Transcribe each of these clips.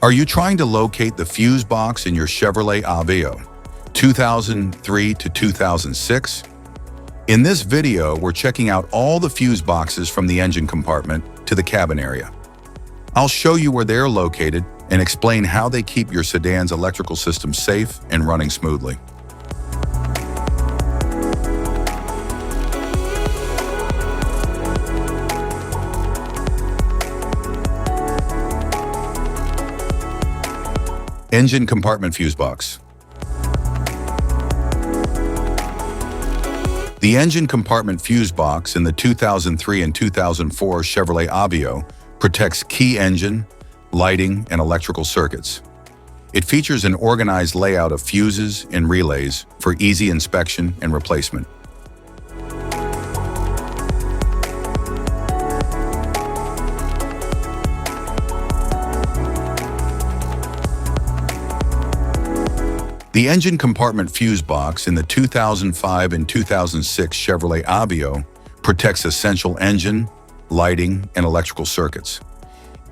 Are you trying to locate the fuse box in your Chevrolet Aveo 2003 to 2006? In this video, we're checking out all the fuse boxes from the engine compartment to the cabin area. I'll show you where they're located and explain how they keep your sedan's electrical system safe and running smoothly. Engine compartment fuse box. The engine compartment fuse box in the 2003 and 2004 Chevrolet Aveo protects key engine, lighting, and electrical circuits. It features an organized layout of fuses and relays for easy inspection and replacement. The engine compartment fuse box in the 2005 and 2006 Chevrolet Aveo protects essential engine, lighting, and electrical circuits.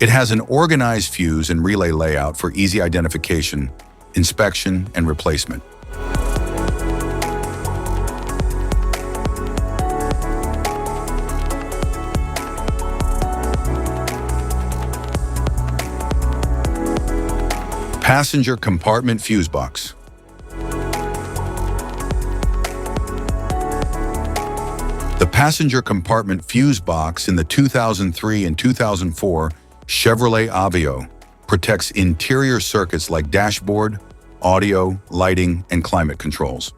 It has an organized fuse and relay layout for easy identification, inspection, and replacement. Passenger compartment fuse box. The passenger compartment fuse box in the 2003 and 2004 Chevrolet Aveo protects interior circuits like dashboard, audio, lighting, and climate controls.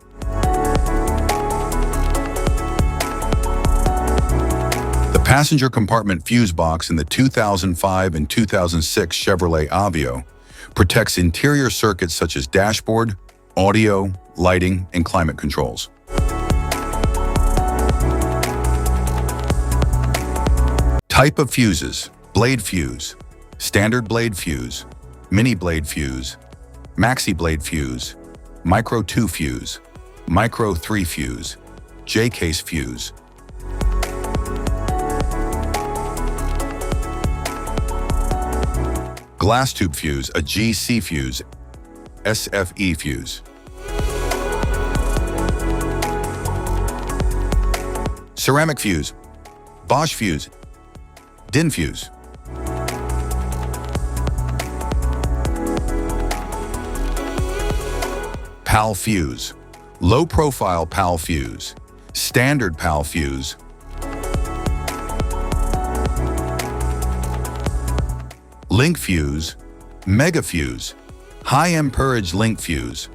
The passenger compartment fuse box in the 2005 and 2006 Chevrolet Aveo protects interior circuits such as dashboard, audio, lighting, and climate controls. Type of fuses: blade fuse, standard blade fuse, mini blade fuse, maxi blade fuse, micro 2 fuse, micro 3 fuse, J-case fuse. Glass tube fuse, a GC fuse, SFE fuse. Ceramic fuse, Bosch fuse, DIN fuse. PAL fuse, low profile PAL fuse, standard PAL fuse. Link fuse, mega fuse, high amperage link fuse.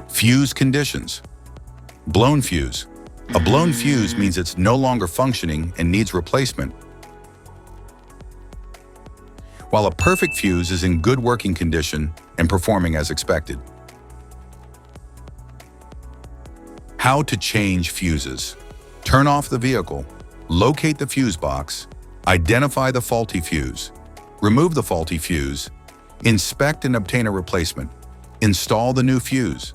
Fuse conditions. Blown fuse. A blown fuse means it's no longer functioning and needs replacement, while a perfect fuse is in good working condition and performing as expected. How to change fuses. Turn off the vehicle, locate the fuse box, identify the faulty fuse, remove the faulty fuse, inspect and obtain a replacement, install the new fuse,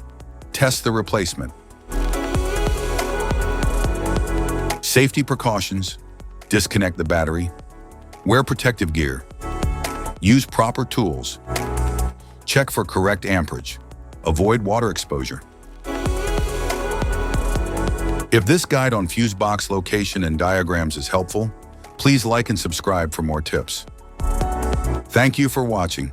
test the replacement. Safety precautions: disconnect the battery, wear protective gear, use proper tools, check for correct amperage, avoid water exposure. If this guide on fuse box location and diagrams is helpful, please like and subscribe for more tips. Thank you for watching.